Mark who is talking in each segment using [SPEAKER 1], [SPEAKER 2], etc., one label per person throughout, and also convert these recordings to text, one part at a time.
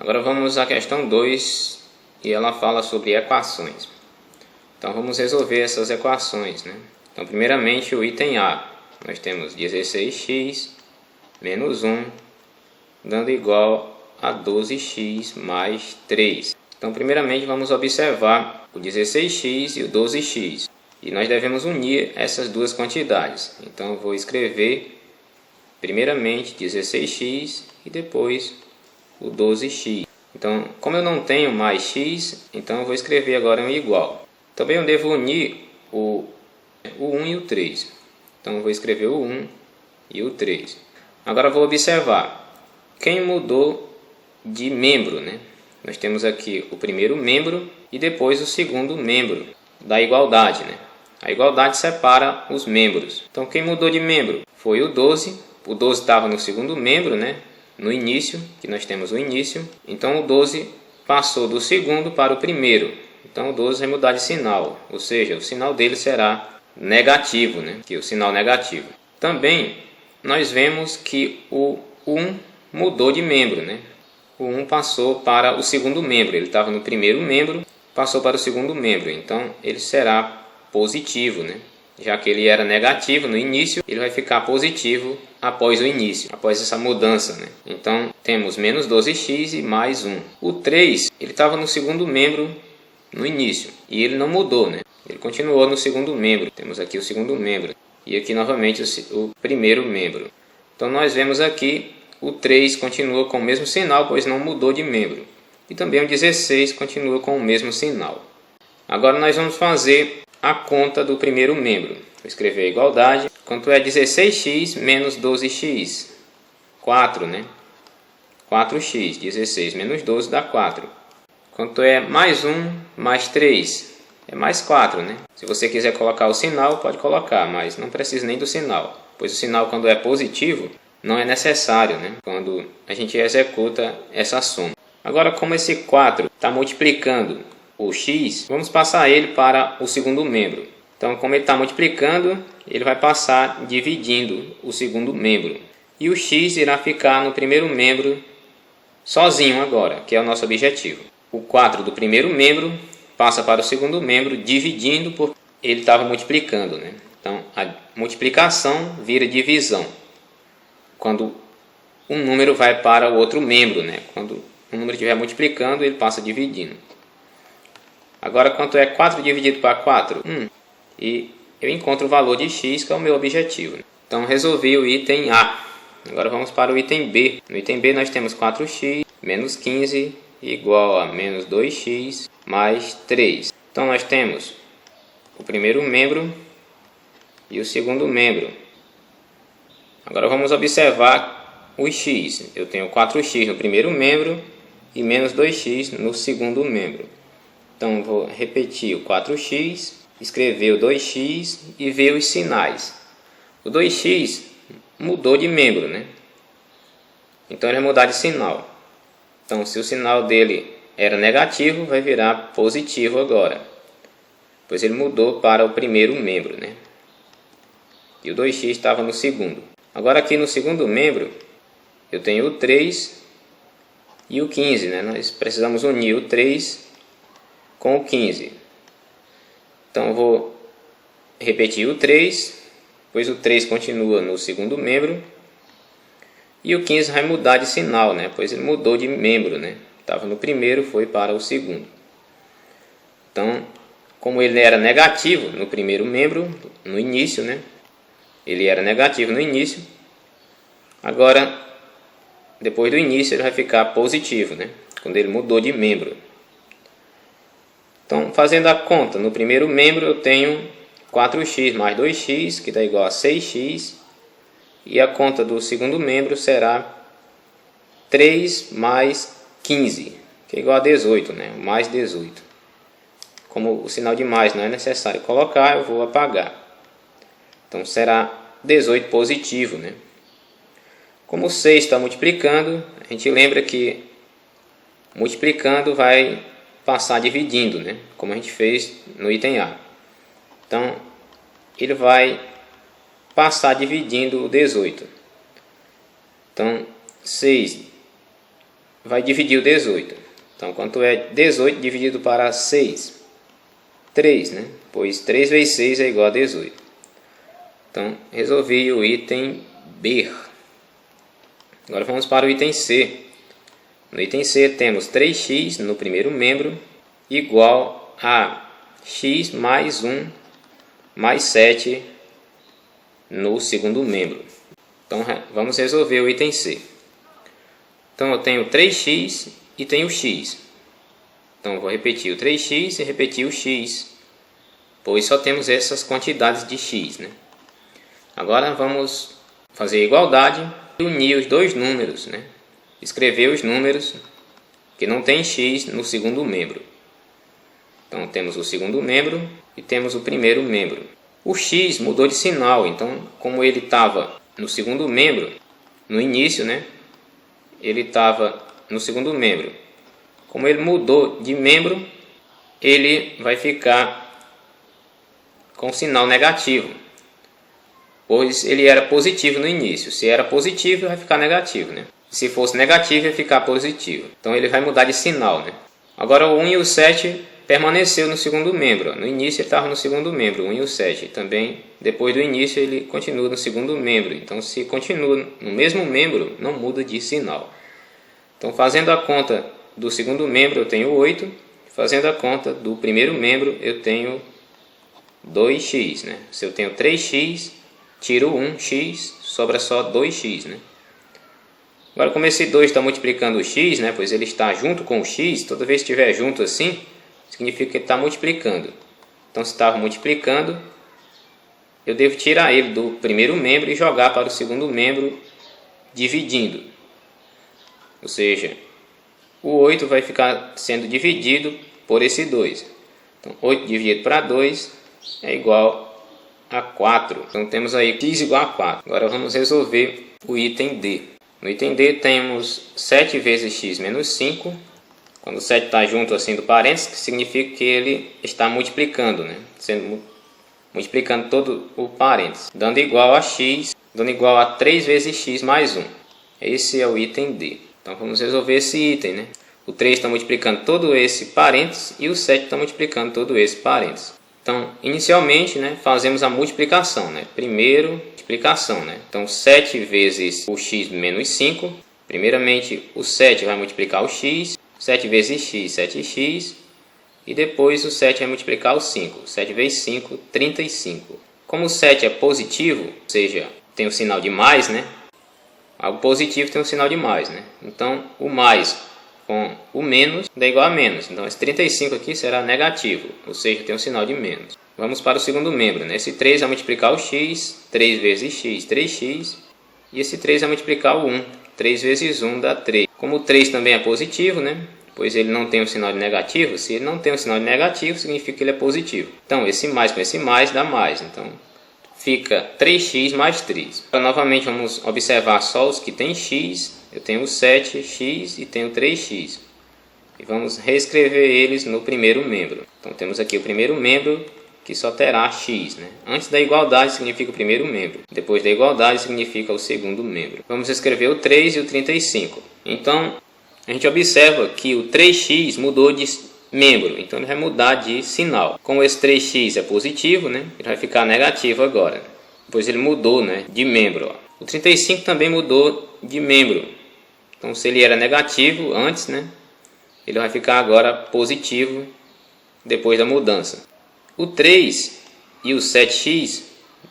[SPEAKER 1] Agora vamos à questão 2 e ela fala sobre equações. Então vamos resolver essas equações, né? Então primeiramente o item A, nós temos 16x menos 1 dando igual a 12x mais 3. Então primeiramente vamos observar o 16x e o 12x. E nós devemos unir essas duas quantidades. Então eu vou escrever primeiramente 16x e depois o 12x. Então, como eu não tenho mais x, então eu vou escrever agora um igual. Também eu devo unir o 1 e o 3. Então eu vou escrever o 1 e o 3. Agora eu vou observar quem mudou de membro, né? Nós temos aqui o primeiro membro e depois o segundo membro da igualdade, né? A igualdade separa os membros. Então quem mudou de membro foi o 12. O 12 estava no segundo membro, né? No início, que nós temos o início. Então o 12 passou do segundo para o primeiro. Então o 12 vai mudar de sinal, ou seja, o sinal dele será negativo, né? Que é o sinal negativo. Também nós vemos que o 1 mudou de membro, né? O 1 passou para o segundo membro. Ele estava no primeiro membro, passou para o segundo membro. Então ele será positivo, né? Já que ele era negativo no início, ele vai ficar positivo após o início, após essa mudança, né? Então temos menos 12x e mais 1. O 3, ele estava no segundo membro no início e ele não mudou, né? Ele continuou no segundo membro. Temos aqui o segundo membro e aqui novamente o primeiro membro. Então nós vemos aqui o 3 continua com o mesmo sinal, pois não mudou de membro. E também o 16 continua com o mesmo sinal. Agora nós vamos fazer a conta do primeiro membro. Vou escrever a igualdade. Quanto é 16x menos 12x? 4, né? 4x. 16 menos 12 dá 4. Quanto é mais 1 mais 3? É mais 4, né? Se você quiser colocar o sinal, pode colocar, mas não precisa nem do sinal. Pois o sinal, quando é positivo, não é necessário, né? Quando a gente executa essa soma. Agora, como esse 4 está multiplicando o x, vamos passar ele para o segundo membro. Então, como ele está multiplicando, ele vai passar dividindo o segundo membro. E o x irá ficar no primeiro membro sozinho agora, que é o nosso objetivo. O 4 do primeiro membro passa para o segundo membro, dividindo porque ele estava multiplicando, né? Então, a multiplicação vira divisão quando um número vai para o outro membro, né? Quando um número estiver multiplicando, ele passa dividindo. Agora, quanto é 4 dividido para 4? 1. E eu encontro o valor de x, que é o meu objetivo. Então, resolvi o item A. Agora vamos para o item B. No item B nós temos 4x menos 15 igual a menos 2x mais 3. Então, nós temos o primeiro membro e o segundo membro. Agora vamos observar o x. Eu tenho 4x no primeiro membro e menos 2x no segundo membro. Então vou repetir o 4x, escrever o 2x e ver os sinais. O 2x mudou de membro, né? Então ele vai mudar de sinal. Então se o sinal dele era negativo, vai virar positivo agora, pois ele mudou para o primeiro membro, né? E o 2x estava no segundo. Agora aqui no segundo membro eu tenho o 3 e o 15, né? Nós precisamos unir o 3 com o 15. Então eu vou repetir o 3, pois o 3 continua no segundo membro. E o 15 vai mudar de sinal, né? Pois ele mudou de membro, né? Estava no primeiro, foi para o segundo. Então, como ele era negativo no primeiro membro, no início, né? Ele era negativo no início. Agora, depois do início, ele vai ficar positivo, né? Quando ele mudou de membro. Então, fazendo a conta, no primeiro membro eu tenho 4x mais 2x, que dá igual a 6x. E a conta do segundo membro será 3 mais 15, que é igual a 18, né? Mais 18. Como o sinal de mais não é necessário colocar, eu vou apagar. Então, será 18 positivo, né? Como o 6 está multiplicando, a gente lembra que multiplicando vai passar dividindo, né? Como a gente fez no item A. Então, ele vai passar dividindo o 18. Então, 6 vai dividir o 18. Então, quanto é 18 dividido para 6? 3, né? Pois 3 vezes 6 é igual a 18. Então, resolvi o item B. Agora vamos para o item C. No item C temos 3x no primeiro membro igual a x mais 1 mais 7 no segundo membro. Então, vamos resolver o item C. Então, eu tenho 3x e tenho x. Então, eu vou repetir o 3x e repetir o x, pois só temos essas quantidades de x, né? Agora, vamos fazer a igualdade e unir os dois números, né? Escrever os números que não tem x no segundo membro. Então, temos o segundo membro e temos o primeiro membro. O x mudou de sinal, então, como ele estava no segundo membro, no início, né? Ele estava no segundo membro. Como ele mudou de membro, ele vai ficar com sinal negativo, pois ele era positivo no início. Se era positivo, vai ficar negativo, né? Se fosse negativo, vai ficar positivo. Então ele vai mudar de sinal, né? Agora o 1 e o 7 permaneceu no segundo membro. No início ele estava no segundo membro, o 1 e o 7. Também, depois do início, ele continua no segundo membro. Então, se continua no mesmo membro, não muda de sinal. Então, fazendo a conta do segundo membro, eu tenho 8. Fazendo a conta do primeiro membro, eu tenho 2x, né? Se eu tenho 3x, tiro 1x, sobra só 2x, né? Agora, como esse 2 está multiplicando o x, né? Pois ele está junto com o x, toda vez que estiver junto assim, significa que ele está multiplicando. Então, se estava multiplicando, eu devo tirar ele do primeiro membro e jogar para o segundo membro, dividindo. Ou seja, o 8 vai ficar sendo dividido por esse 2. Então, 8 dividido para 2 é igual a 4. Então, temos aí x igual a 4. Agora, vamos resolver o item D. No item D, temos 7 vezes x menos 5. Quando o 7 está junto assim do parênteses, significa que ele está multiplicando, né? Multiplicando todo o parênteses, dando igual a x, dando igual a 3 vezes x mais 1. Esse é o item D. Então vamos resolver esse item, né? O 3 está multiplicando todo esse parênteses e o 7 está multiplicando todo esse parênteses. Então, inicialmente, né, fazemos a multiplicação, né? Primeiro, multiplicação, né? Então, 7 vezes o x menos 5. Primeiramente, o 7 vai multiplicar o x. 7 vezes x, 7x. E depois o 7 vai multiplicar o 5. 7 vezes 5, 35. Como o 7 é positivo, ou seja, tem o sinal de mais, né? Algo positivo tem um sinal de mais, né? Então, o mais com o menos dá igual a menos. Então, esse 35 aqui será negativo, ou seja, tem um sinal de menos. Vamos para o segundo membro, né? Esse 3 vai multiplicar o x, 3 vezes x, 3x. E esse 3 vai multiplicar o 1. 3 vezes 1 dá 3. Como o 3 também é positivo, né? Pois ele não tem um sinal de negativo. Se ele não tem um sinal de negativo, significa que ele é positivo. Então, esse mais com esse mais dá mais. Então, fica 3x mais 3. Então, novamente, vamos observar só os que tem x. Eu tenho 7x e tenho 3x. E vamos reescrever eles no primeiro membro. Então, temos aqui o primeiro membro, que só terá x, né? Antes da igualdade significa o primeiro membro. Depois da igualdade significa o segundo membro. Vamos escrever o 3 e o 35. Então, a gente observa que o 3x mudou de membro. Então, ele vai mudar de sinal. Como esse 3x é positivo, né? Ele vai ficar negativo agora. Pois ele mudou, né, de membro. Ó. O 35 também mudou de membro. Então, se ele era negativo antes, né? Ele vai ficar agora positivo depois da mudança. O 3 e o 7x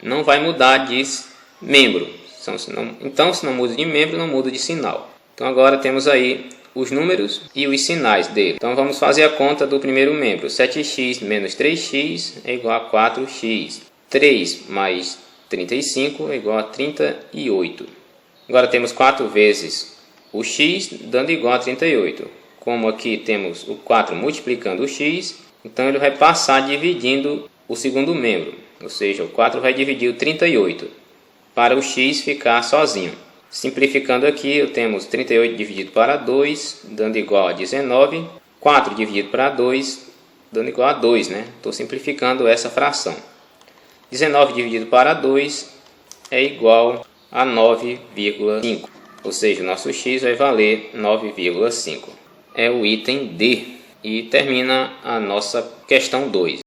[SPEAKER 1] não vai mudar de membro. Então, se não muda de membro, não muda de sinal. Então, agora temos aí os números e os sinais dele. Então, vamos fazer a conta do primeiro membro. 7x menos 3x é igual a 4x. 3 mais 35 é igual a 38. Agora, temos 4 vezes o x, dando igual a 38. Como aqui temos o 4 multiplicando o x, então ele vai passar dividindo o segundo membro. Ou seja, o 4 vai dividir o 38 para o x ficar sozinho. Simplificando aqui, temos 38 dividido para 2, dando igual a 19. 4 dividido para 2, dando igual a 2, né? Estou simplificando essa fração. 19 dividido para 2 é igual a 9,5. ou seja, o nosso x vai valer 9,5. É o item D. E termina a nossa questão 2.